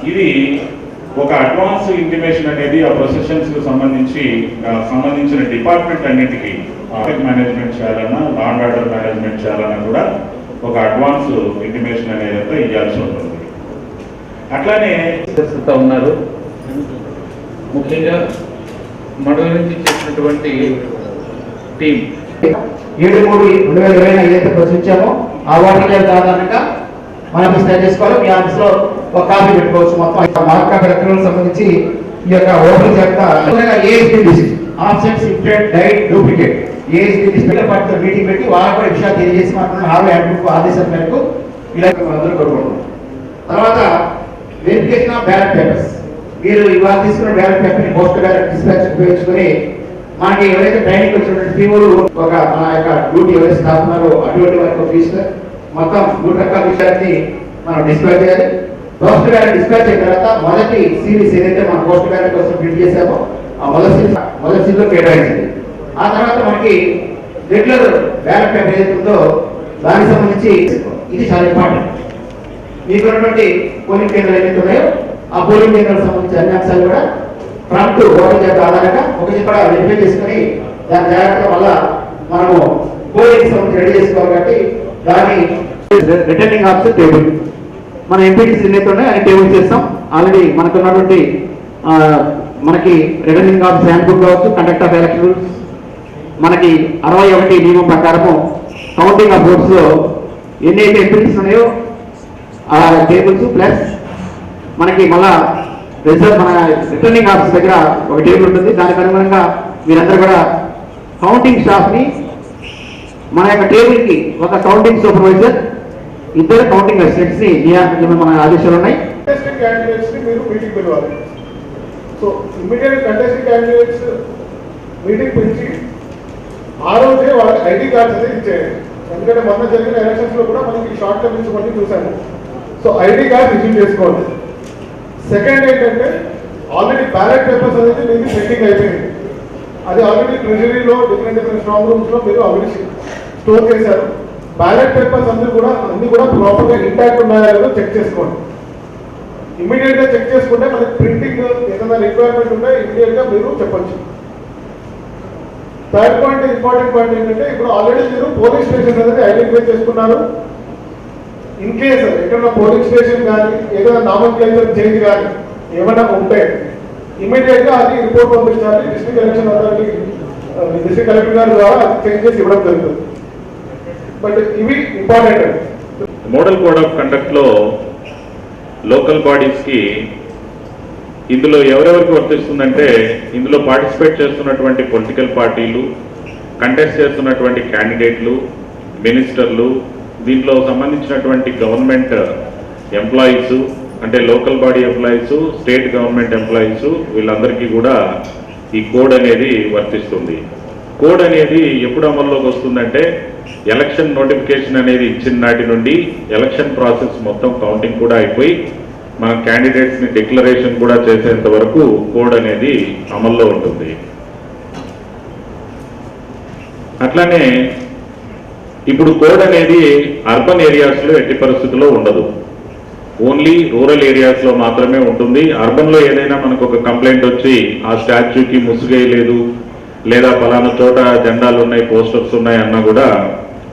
ఇది ఒక advance intimation అనేది ఆ ప్రొసెషన్స్కి సంబంధించిన డిపార్ట్మెంట్ అన్నింటికి ట్రాఫిక్ మేనేజ్మెంట్ చేయాలన్నా, లా అండ్ ఆర్డర్ మేనేజ్మెంట్ చేయాలన్నా కూడా ఒక అడ్వాన్స్ ఇంటిమేషన్ అనేది ఇవ్వాల్సి ఉంటుంది. అట్లానే ఉన్నారు. ముఖ్యంగా మండల నుంచి చేసినటువంటి టీం 7/3/2020 ఏదైతే ప్రచురించామో ఆ వాటిలో సాధారణంగా మన ఆఫీస్ తయారు చేసుకోవాలి. మీ ఆఫీస్ లో ఒక కాపీ పెట్టుకోవచ్చు. మొత్తం మార్క్ కాపీ రకాలకు సంబంధించి ఈ యొక్క ఓపెన్ చేస్తా ASP list absent, imprint, dead, duplicate ASP list పార్టీతో మీటింగ్ పెట్టి వాళ్ళకు కూడా విషయాలు తెలియజేసి మాత్రం హార్వే హ్యాండ్బుక్ ఆదేశాల మేరకు ఇలా అందరూ కోరుకుంటున్నాం. తర్వాత వెరిఫికేషన్ ఆఫ్ బ్యాలెట్ పేపర్స్. మీరు ఇవాళ తీసుకున్న బ్యాలెట్ పేపర్ ని పోస్ట్ బ్యాలెట్ డిస్పాచ్ ఉపయోగించుకొని మనకి ఎవరైతే ట్రైనింగ్ వచ్చినటువంటి పీఓలు ఒక మన యొక్క డ్యూటీ ఎవరైతే స్టాఫ్ ఉన్నారో అటువంటి వారికి ఆఫీసర్ మొత్తం 3 రకాల విషయాన్ని మనం డిస్పాచ్ చేయాలి. పోస్ట్ బ్యాలెట్ డిస్పాచ్ అయిన తర్వాత మొదటి సిరీస్ ఏదైతే మనం పోస్ట్ బ్యాలెట్ కోసం ప్రింట్ చేసామో ఆ మొదటి సిరీస్ లో కేటాయించింది. ఆ తర్వాత మనకి రెగ్యులర్ బ్యాలెట్ పేపర్ ఏదైతే ఉందో దానికి సంబంధించి ఇది చాలా ఇంపార్టెంట్. మీకు ఉన్నటువంటి పోలింగ్ కేంద్రాలు ఏదైతే ఉన్నాయో ఆ పోలింగ్ కేంద్రాలకు సంబంధించిన అన్ని అంశాలు కూడా ప్రాంప్ట్ ఓటర్ చేత ఆధారంగా ఒకటి కూడా వెరిఫై చేసుకుని దాని జాగ్రత్త వల్ల మనము పోలింగ్ సంబంధించి రెడీ చేసుకోవాలి. కాబట్టి దాన్ని రిటర్నింగ్ ఆఫీసర్ టేబుల్ మన ఎంపీటీసీ ఏదైతే ఉన్నాయో అని టేబుల్ చేస్తాం. ఆల్రెడీ మనకు ఉన్నటువంటి మనకి రిటర్నింగ్ ఆఫీసర్ హ్యాండ్బుక్ కావచ్చు, కండక్ట్ ఆఫ్ ఎలక్షన్ రూల్స్, మనకి 61 నియమం ప్రకారము కౌంటింగ్ ఆఫ్ ఓట్స్ లో ఎన్నైతే ఎంపీటీసీ ఉన్నాయో ఆ టేబుల్స్ ప్లస్ మనకి మళ్ళా రిజర్వ్ మన రిటర్నింగ్ ఆఫీస్ దగ్గర ఒక టేబుల్ ఉంటుంది. దానికి అనుగుణంగా మీరందరూ కూడా కౌంటింగ్ స్టాఫ్ ని మన యొక్క టేబుల్ కి ఒక కౌంటింగ్ సూపర్వైజర్, 2 కౌంటింగ్ అసిస్టెంట్స్ ని నియామకం మన ఆదేశాలు ఉన్నాయి. కంటెస్టింగ్ క్యాండిడేట్స్ ని మీరు మీటింగ్ పిలవాలి. So immediate contesting candidates meeting పిలిచి ఆ రోజే వాళ్ళకి ఐడి కార్డ్స్ అనేది ఇచ్చేయండి. ఎందుకంటే మొన్న జరిగిన ఎలక్షన్స్ లో కూడా మనకి షార్ట్ టర్మ్ నుంచి కొన్ని చూసాము. సో ఐడి కార్డ్ ఇష్యూ చేసుకోండి. సెకండ్ ఏంటంటే ఆల్రెడీ బ్యాలెట్ పేపర్స్ అనేది మీకు సెట్టింగ్ అయిపోయింది. అది ఆల్రెడీ ట్రెజరీలో డిఫరెంట్ స్ట్రాంగ్ రూమ్స్ లో మీరు ఆల్రెడీ స్టోర్ చేశారు. బ్యాలెట్ పేపర్స్ అన్ని కూడా ప్రాపర్గా ఇంటాక్ట్ ఉన్నాయో లేదో చెక్ చేసుకోండి. ఇమీడియట్ గా చెక్ చేసుకుంటే మనకి ప్రింటింగ్ ఏదైనా రిక్వైర్మెంట్ ఉంటే ఇమీడియట్ గా మీరు చెప్పొచ్చు. థర్డ్ పాయింట్, ఇంపార్టెంట్ పాయింట్ ఏంటంటే ఇప్పుడు ఆల్రెడీ మీరు పోలింగ్ స్టేషన్ అనేది ఐడెంటిఫై చేసుకున్నారు. ఇన్ కేస్ ఎక్కడన్నా పోలింగ్ స్టేషన్ కానీ ఏదైనా నామక్లేచర్ చేంజ్ కానీ ఏమైనా ఉంటే ఇమీడియట్ గా అది రిపోర్ట్ పంపించాలి. District election authority district collector గారి ద్వారా అది చేంజ్ చేసి ఇవ్వడం జరుగుతుంది. బట్ ఇవి ఇంపార్టెంట్ అండి. మోడల్ కోడ్ ఆఫ్ కండక్ట్ లో లోకల్ బాడీస్ కి ఇందులో ఎవరెవరికి వర్తిస్తుందంటే ఇందులో పార్టిసిపేట్ చేస్తున్నటువంటి పొలిటికల్ పార్టీలు, కంటెస్ట్ చేస్తున్నటువంటి క్యాండిడేట్లు, మినిస్టర్లు, దీంట్లో సంబంధించినటువంటి గవర్నమెంట్ ఎంప్లాయీస్ అంటే local body employees, state government employees, వీళ్ళందరికీ కూడా ఈ కోడ్ అనేది వర్తిస్తుంది. కోడ్ అనేది ఎప్పుడు అమల్లోకి వస్తుందంటే ఎలక్షన్ నోటిఫికేషన్ అనేది ఇచ్చిన నాటి నుండి ఎలక్షన్ ప్రాసెస్ మొత్తం కౌంటింగ్ కూడా అయిపోయి మన క్యాండిడేట్స్ ని డిక్లరేషన్ కూడా చేసేంత వరకు కోడ్ అనేది అమల్లో ఉంటుంది. అట్లానే ఇప్పుడు కోడ్ అనేది అర్బన్ ఏరియాస్ లో ఎట్టి పరిస్థితుల్లో ఉండదు. ఓన్లీ రూరల్ ఏరియాస్ లో మాత్రమే ఉంటుంది. అర్బన్ లో ఏదైనా మనకు ఒక కంప్లైంట్ వచ్చి ఆ స్టాచ్యూకి ముసుగేయలేదు లేదా పలానా చోట జెండాలు ఉన్నాయి, పోస్టర్స్ ఉన్నాయి అన్నా కూడా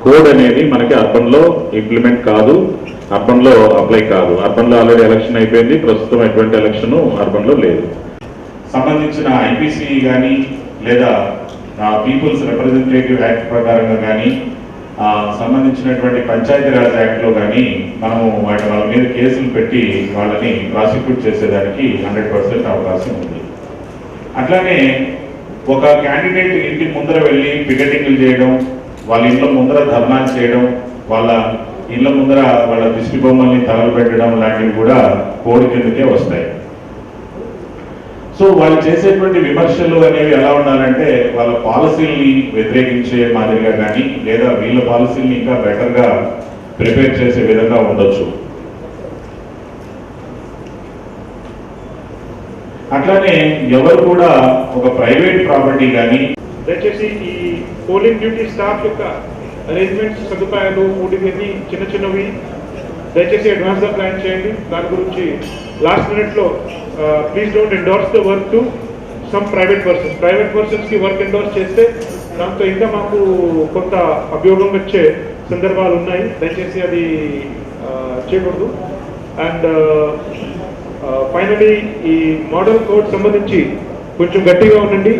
కోడ్ అనేది మనకి అర్బన్ లో ఇంప్లిమెంట్ కాదు, అర్బన్ లో అప్లై కాదు. అర్బన్ లో ఆల్రెడీ ఎలక్షన్ అయిపోయింది. ప్రస్తుతం ఎటువంటి ఎలక్షన్ అర్బన్ లో లేదు. సంబంధించిన ఐపీసీ కానీ లేదా పీపుల్స్ రిప్రజెంటేటివ్ యాక్ట్ ప్రకారంగా కానీ సంబంధించినటువంటి పంచాయతీరాజ్ యాక్ట్ లో కానీ మనము వాళ్ళ మీద కేసులు పెట్టి వాళ్ళని ప్రాసిక్యూట్ చేసేదానికి 100% అవకాశం ఉంది. అట్లానే ఒక క్యాండిడేట్ ఇంటి ముందర వెళ్ళి పికెటింగ్లు చేయడం, వాళ్ళ ఇంట్లో ముందర ధర్నాలు చేయడం, వాళ్ళ ఇళ్ల ముందర వాళ్ళ దిష్టి బొమ్మల్ని తగలబెట్టడం లాంటివి కూడా కోడ్ కిందకే వస్తాయి. సో వాళ్ళు చేసేటువంటి విమర్శలు అనేవి ఎలా ఉండాలంటే వాళ్ళ పాలసీల్ని వ్యతిరేకించే మాదిరిగా కానీ లేదా వీళ్ళ పాలసీల్ని ఇంకా బెటర్గా ప్రిపేర్ చేసే విధంగా ఉండొచ్చు. అట్లానే ఎవరు కూడా ఒక ప్రైవేట్ ప్రాపర్టీ కానీ దయచేసి ఈ పోలింగ్ డ్యూటీ స్టాఫ్ యొక్క అరేంజ్మెంట్స్, సదుపాయాలు, ఫుడ్ ఇవన్నీ చిన్న చిన్నవి దయచేసి అడ్వాన్స్గా ప్లాన్ చేయండి. దాని గురించి లాస్ట్ మినిట్లో please don't endorse the work to some private పర్సన్స్కి వర్క్ ఎండోర్స్ చేస్తే దాంతో ఇంకా మాకు కొంత అభియోగం వచ్చే సందర్భాలు ఉన్నాయి. దయచేసి అది చేయకూడదు. అండ్ ఫైనలీ ఈ మోడల్ కోడ్ సంబంధించి కొంచెం గట్టిగా ఉండండి.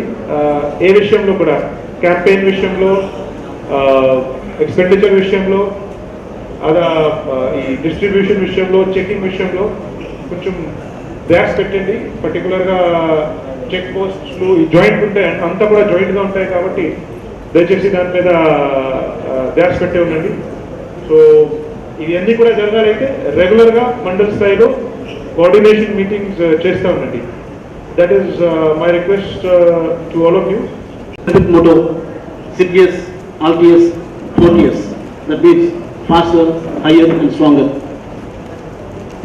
ఏ విషయంలో కూడా క్యాంపెయిన్ విషయంలో, ఎక్స్పెండిచర్ విషయంలో, ఈ డిస్ట్రిబ్యూషన్ విషయంలో, చెకింగ్ విషయంలో కొంచెం బ్యాక్స్ పెట్టండి. పర్టికులర్గా చెక్ పోస్ట్లు జాయింట్ ఉంటాయి, అంతా కూడా జాయింట్గా ఉంటాయి కాబట్టి దయచేసి దాని మీద బ్యాక్స్ పెట్టే ఉండండి. సో ఇవన్నీ కూడా జరగాలైతే రెగ్యులర్గా మండల స్థాయిలో కోఆర్డినేషన్ మీటింగ్స్ చేస్తూ ఉండండి. That is my request to all of you. Motto 6 years, alt years, 4 years. That means faster, higher and stronger.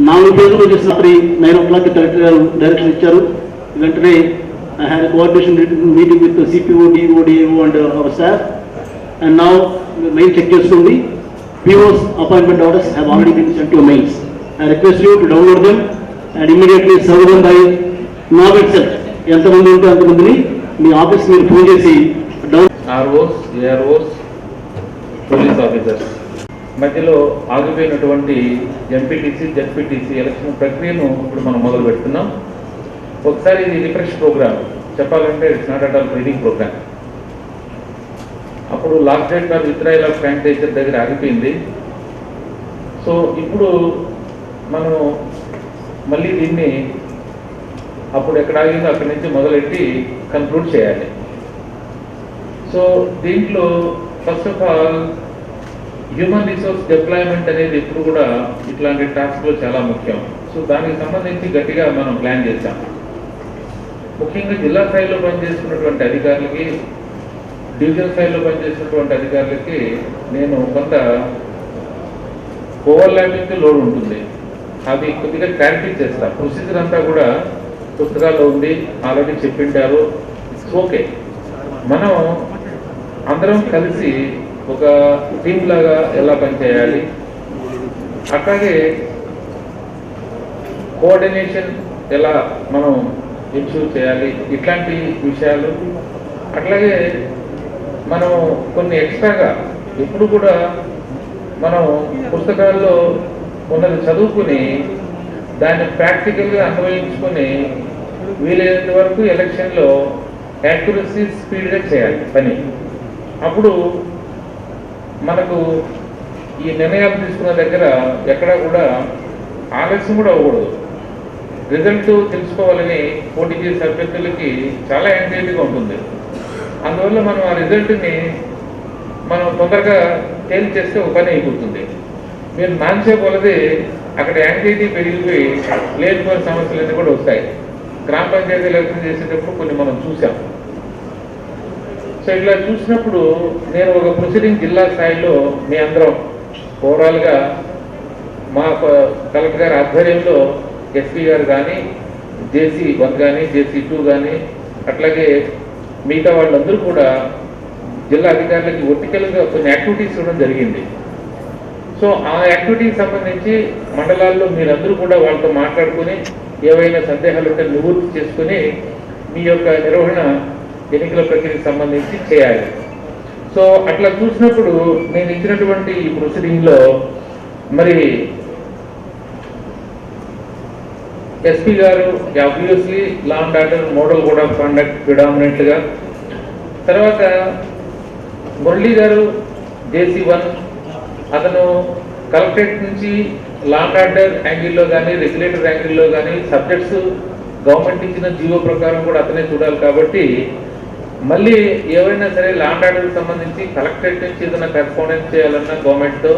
4 పేజీలు చేసినప్పుడు 9 o'clock కలెక్టర్ డైరెక్షన్ ఇచ్చారు. వెంటనే I had a coordination meeting with the CPO, DO, DAO and our staff. And now mail check చేస్తుంది. PO's appointment orders have already been sent to mails. I request you to download them and immediately serve them by now itself. ఎంతమంది ఉంటే అంతమందిని మీ office మీరు phone చేసి ROs, AROs, police officers మధ్యలో ఆగిపోయినటువంటి MPTC, ZPTC election ప్రక్రియను ఇప్పుడు మనం మొదలు పెడుతున్నాం. ఒకసారి ఇది రిఫ్రెష్ ప్రోగ్రామ్ చెప్పాలంటే it's not at all reading programme. అప్పుడు last date for withdrawal of candidature దగ్గర ఆగిపోయింది. సో ఇప్పుడు మనం మళ్ళీ దీన్ని అప్పుడు ఎక్కడ ఆగిందో అక్కడి నుంచి మొదలెట్టి కన్క్లూడ్ చేయాలి. సో దీంట్లో first of all human resource deployment అనేది ఎప్పుడు కూడా ఇట్లాంటి టాస్క్లో చాలా ముఖ్యం. సో దానికి సంబంధించి గట్టిగా మనం ప్లాన్ చేశాం. ముఖ్యంగా జిల్లా స్థాయిలో పనిచేస్తున్నటువంటి అధికారులకి, డివిజన్ స్థాయిలో పనిచేస్తున్నటువంటి అధికారులకి నేను కొంత ఓవర్లాపింగ్ లోడ్ ఉంటుంది. అది కొద్దిగా క్లారిఫై చేస్తా. ప్రొసీజర్ అంతా కూడా పుస్తకాల్లో ఉంది, ఆల్రెడీ చెప్పింటారు. ఓకే, మనం అందరం కలిసి ఒక టీమ్ లాగా ఎలా పనిచేయాలి, అట్లాగే కోఆర్డినేషన్ ఎలా మనం ఇన్షూర్ చేయాలి, ఇట్లాంటి విషయాలు. అట్లాగే మనం కొన్ని ఎక్స్ట్రాగా ఎప్పుడు కూడా మనం పుస్తకాల్లో ఉన్నది చదువుకుని దాన్ని ప్రాక్టికల్గా అన్వయించుకొని వీలైనంత వరకు ఎలక్షన్లో యాక్యురసీ స్పీడ్గా చేయాలి పని. అప్పుడు మనకు ఈ నిర్ణయాలు తీసుకున్న దగ్గర ఎక్కడా కూడా ఆలస్యం కూడా అవ్వకూడదు. రిజల్ట్ తెలుసుకోవాలని పోటీ చేసే అభ్యర్థులకి చాలా యాంగ్జైటీగా ఉంటుంది. అందువల్ల మనం ఆ రిజల్ట్ని మనం తొందరగా తేల్చేస్తే ఒక పని అయిపోతుంది. మీరు నాన్సేపలది అక్కడ యాంగ్జైటీ పెరిగిపోయి లేనిపోయిన సమస్యలన్నీ కూడా వస్తాయి. గ్రామ పంచాయతీ ఎలక్షన్ చేసేటప్పుడు కొన్ని మనం చూసాం. సో ఇట్లా చూసినప్పుడు నేను ఒక ప్రొసీడింగ్ జిల్లా స్థాయిలో మీ అందరం ఓవరాల్గా మా కలెక్టర్ గారి ఆధ్వర్యంలో ఎస్పీ గారు కానీ, JC1 కానీ, JC2 కానీ, అట్లాగే మిగతా వాళ్ళందరూ కూడా జిల్లా అధికారులకి వర్టికల్గా కొన్ని యాక్టివిటీస్ ఇవ్వడం జరిగింది. సో ఆ యాక్టివిటీకి సంబంధించి మండలాల్లో మీరందరూ కూడా వాళ్ళతో మాట్లాడుకుని ఏవైనా సందేహాలు ఉంటే నివృత్తి చేసుకుని మీ యొక్క నిర్వహణ ఎన్నికల ప్రక్రియకి సంబంధించి చేయాలి. సో అట్లా చూసినప్పుడు నేను ఇచ్చినటువంటి ఈ ప్రొసీడింగ్లో మరి ఎస్పీ గారు obviously law and order model code of conduct ప్రిడామినెంట్గా, తర్వాత మురళీ గారు JC1 అతను కలెక్టరేట్ నుంచి లా అండ్ ఆర్డర్ యాంగిల్లో కానీ, రెగ్యులేటర్ యాంగిల్లో కానీ సబ్జెక్ట్స్ గవర్నమెంట్ ఇచ్చిన జీవో ప్రకారం కూడా అతనే చూడాలి. కాబట్టి మళ్ళీ ఏవైనా సరే లా అండ్ ఆర్డర్కి సంబంధించి కలెక్టరేట్ నుంచి ఏదైనా కరెస్పాండెన్స్ చేయాలన్నా గవర్నమెంట్తో,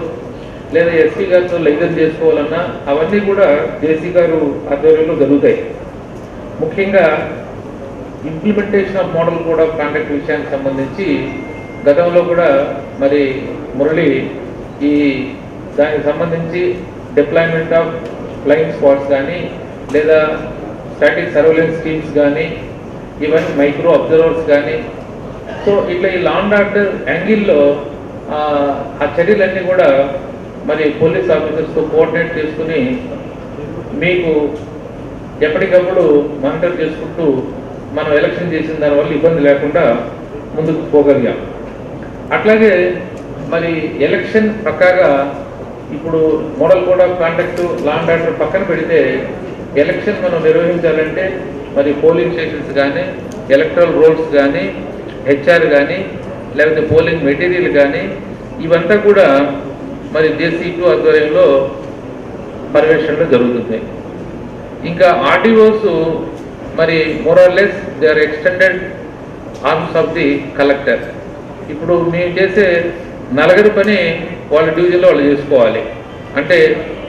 లేదా ఎస్పీ గారితో లైజన్ చేసుకోవాలన్నా అవన్నీ కూడా JC గారు ఆధ్వర్యంలో జరుగుతాయి. ముఖ్యంగా implementation of model code of conduct విషయానికి సంబంధించి గతంలో కూడా మరి మురళి ఈ దానికి సంబంధించి డిప్లాయ్మెంట్ ఆఫ్ ఫ్లయింగ్ స్పాట్స్ కానీ, లేదా స్టాటిక్ సర్వేలెన్స్ టీమ్స్ కానీ, ఈవెన్ మైక్రో అబ్జర్వర్స్ కానీ, సో ఇట్లా ఈ లా అండ్ ఆర్డర్ యాంగిల్లో ఆ చర్యలన్నీ కూడా మరి పోలీస్ ఆఫీసర్స్తో కోఆర్డినేట్ చేసుకుని మీకు ఎప్పటికప్పుడు మానిటర్ చేసుకుంటూ మనం ఎలక్షన్ చేసిన దానివల్ల ఇబ్బంది లేకుండా ముందుకు పోగలిగాం. అట్లాగే మరి ఎలక్షన్ పక్కాగా ఇప్పుడు model code of conduct, law and order పక్కన పెడితే ఎలక్షన్ మనం నిర్వహించాలంటే మరి పోలింగ్ స్టేషన్స్ కానీ, ఎలక్ట్రల్ రోల్స్ కానీ, హెచ్ఆర్ కానీ, లేకపోతే పోలింగ్ మెటీరియల్ కానీ ఇవంతా కూడా మరి జేసీ2 ఆధ్వర్యంలో పర్యవేక్షణలో జరుగుతుంది. ఇంకా ఆర్డీఓస్ మరి more or less they are extended arms of the collector. ఇప్పుడు మేము చేసే నలుగురు పని వాళ్ళ డివిజన్లో వాళ్ళు చేసుకోవాలి. అంటే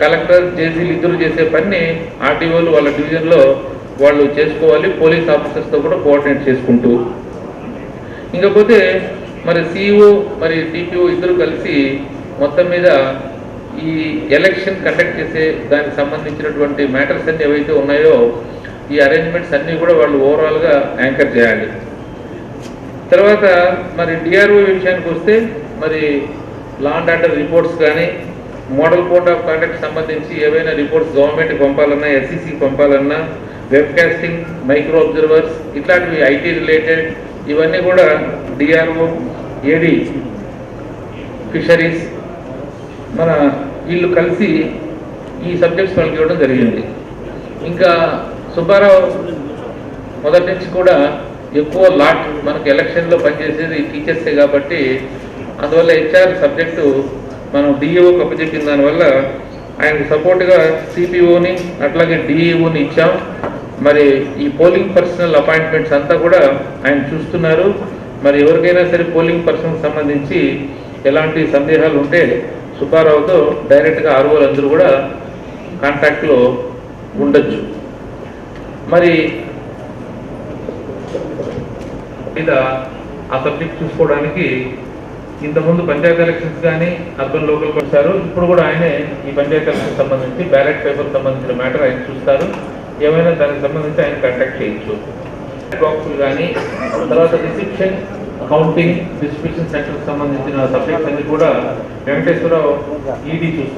కలెక్టర్, జేసీలు ఇద్దరు చేసే పని ఆర్డీఓలు వాళ్ళ డివిజన్లో వాళ్ళు చేసుకోవాలి, పోలీస్ ఆఫీసర్స్తో కూడా కోఆర్డినేట్ చేసుకుంటూ. ఇంకపోతే మరి సిఇఓ మరి డిపిఓ ఇద్దరు కలిసి మొత్తం మీద ఈ ఎలక్షన్ కండక్ట్ చేసే దానికి సంబంధించినటువంటి మ్యాటర్స్ అన్ని ఏవైతే ఉన్నాయో ఈ అరేంజ్మెంట్స్ అన్నీ కూడా వాళ్ళు ఓవరాల్గా యాంకర్ చేయాలి. తర్వాత మరి డిఆర్ఓ విషయానికి వస్తే మరి లా అండ్ ఆర్డర్ రిపోర్ట్స్ కానీ, మోడల్ కోడ్ ఆఫ్ కాండక్ట్ సంబంధించి ఏవైనా రిపోర్ట్స్ గవర్నమెంట్కి పంపాలన్నా, ఎస్సీసీకి పంపాలన్నా, వెబ్కాస్టింగ్, మైక్రో అబ్జర్వర్స్ ఇట్లాంటివి ఐటీ రిలేటెడ్ ఇవన్నీ కూడా డిఆర్ఓ, ఏడి ఫిషరీస్ మన వీళ్ళు కలిసి ఈ సబ్జెక్ట్స్ వాళ్ళకి ఇవ్వడం జరిగింది. ఇంకా సుబ్బారావు మొదటి నుంచి కూడా ఎక్కువ లాట్ మనకు ఎలక్షన్లో పనిచేసేది టీచర్సే కాబట్టి అందువల్ల హెచ్ఆర్ సబ్జెక్టు మనం డిఈఓకి అప్పచెప్పిన దానివల్ల ఆయనకు సపోర్ట్గా సిపిఓని అట్లాగే డిఈఓని ఇచ్చాం. మరి ఈ పోలింగ్ పర్సనల్ అపాయింట్మెంట్స్ అంతా కూడా ఆయన చూస్తున్నారు. మరి ఎవరికైనా సరే పోలింగ్ పర్సన్ సంబంధించి ఎలాంటి సందేహాలు ఉంటే సుబ్బారావుతో డైరెక్ట్గా ఆర్ఓలు అందరూ కూడా కాంటాక్ట్లో ఉండొచ్చు. మరి మీద ఆ సబ్జెక్ట్ చూసుకోవడానికి ఇంతకుముందు పంచాయతీ ఎలక్షన్స్ కానీ అర్బన్ లోకల్ వచ్చారు. ఇప్పుడు కూడా ఆయనే ఈ పంచాయతీ ఎలక్షన్ సంబంధించి బ్యాలెట్ పేపర్ సంబంధించిన మ్యాటర్ ఆయన చూస్తారు. ఏమైనా దానికి సంబంధించి ఆయన కాంటాక్ట్ చేయొచ్చు. బాక్సులు కానీ తర్వాత రిసెప్షన్, కౌంటింగ్, డిస్ట్రిబ్యూషన్ సెంటర్కి సంబంధించిన సబ్జెక్ట్స్ అన్ని కూడా వెంకటేశ్వరరావు ఈడీ చూస్తున్నారు.